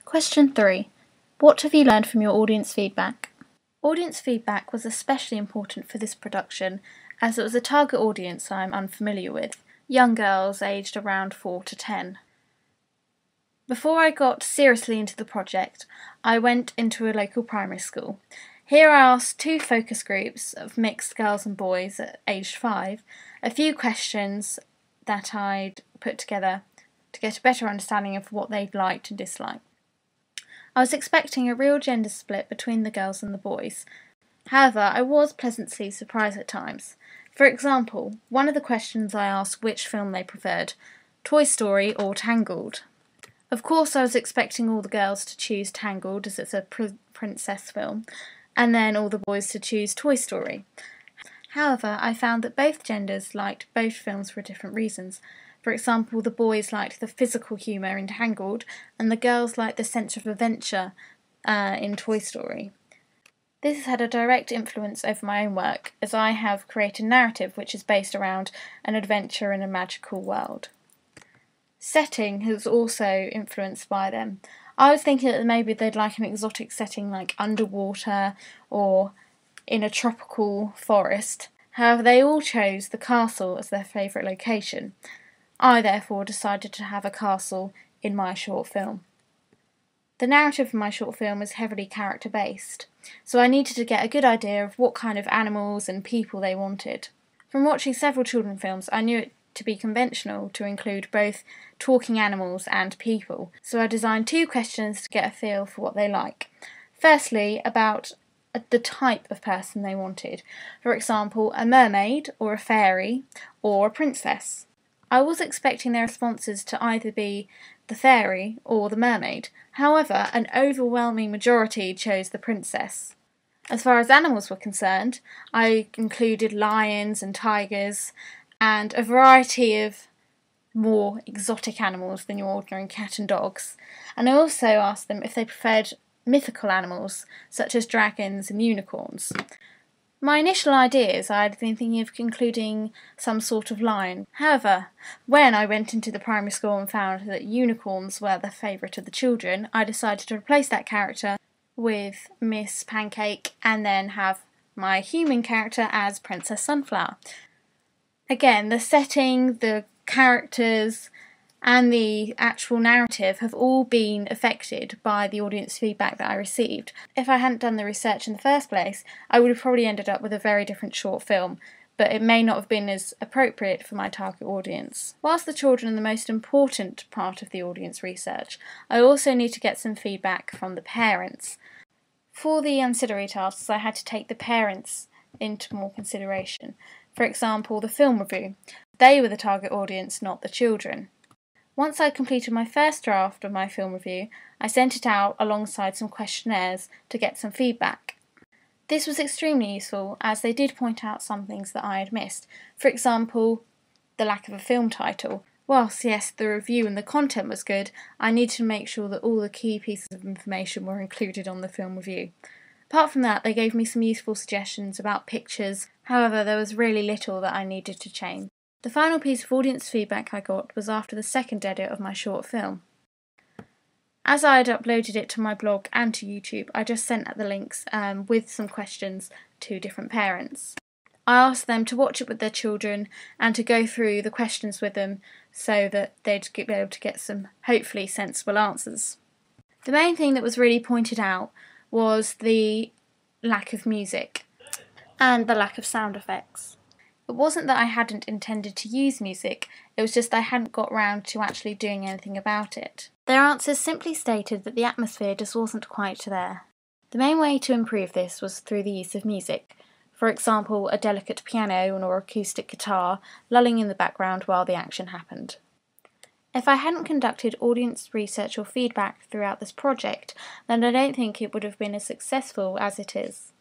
Question 3. What have you learned from your audience feedback? Audience feedback was especially important for this production as it was a target audience I'm unfamiliar with, young girls aged around 4 to 10. Before I got seriously into the project, I went into a local primary school. Here I asked 2 focus groups of mixed girls and boys at aged 5 a few questions that I'd put together to get a better understanding of what they'd liked and disliked. I was expecting a real gender split between the girls and the boys. However, I was pleasantly surprised at times. For example, one of the questions I asked which film they preferred, Toy Story or Tangled. Of course, I was expecting all the girls to choose Tangled as it's a princess film, and then all the boys to choose Toy Story. However, I found that both genders liked both films for different reasons. For example, the boys liked the physical humour in Tangled, and the girls liked the sense of adventure in Toy Story. This has had a direct influence over my own work, as I have created a narrative which is based around an adventure in a magical world. Setting has also influenced by them. I was thinking that maybe they'd like an exotic setting like underwater or in a tropical forest. However, they all chose the castle as their favourite location. I therefore decided to have a castle in my short film. The narrative of my short film is heavily character-based, so I needed to get a good idea of what kind of animals and people they wanted. From watching several children's films, I knew it to be conventional to include both talking animals and people, so I designed 2 questions to get a feel for what they like. Firstly, about the type of person they wanted. For example, a mermaid, or a fairy, or a princess. I was expecting their responses to either be the fairy or the mermaid. However, an overwhelming majority chose the princess. As far as animals were concerned, I included lions and tigers and a variety of more exotic animals than your ordinary cat and dogs. And I also asked them if they preferred mythical animals such as dragons and unicorns. My initial ideas, I had been thinking of including some sort of lion. However, when I went into the primary school and found that unicorns were the favourite of the children, I decided to replace that character with Miss Pancake and then have my human character as Princess Sunflower. Again, the setting, the characters, and the actual narrative have all been affected by the audience feedback that I received. If I hadn't done the research in the first place, I would have probably ended up with a very different short film, but it may not have been as appropriate for my target audience. Whilst the children are the most important part of the audience research, I also need to get some feedback from the parents. For the ancillary tasks, I had to take the parents into more consideration. For example, the film review. They were the target audience, not the children. Once I completed my first draft of my film review, I sent it out alongside some questionnaires to get some feedback. This was extremely useful as they did point out some things that I had missed. For example, the lack of a film title. Whilst yes, the review and the content was good, I needed to make sure that all the key pieces of information were included on the film review. Apart from that, they gave me some useful suggestions about pictures, however there was really little that I needed to change. The final piece of audience feedback I got was after the second edit of my short film. As I had uploaded it to my blog and to YouTube, I just sent out the links with some questions to different parents. I asked them to watch it with their children and to go through the questions with them so that they'd be able to get some, hopefully, sensible answers. The main thing that was really pointed out was the lack of music and the lack of sound effects. It wasn't that I hadn't intended to use music, it was just I hadn't got round to actually doing anything about it. Their answers simply stated that the atmosphere just wasn't quite there. The main way to improve this was through the use of music. For example, a delicate piano or acoustic guitar lulling in the background while the action happened. If I hadn't conducted audience research or feedback throughout this project, then I don't think it would have been as successful as it is.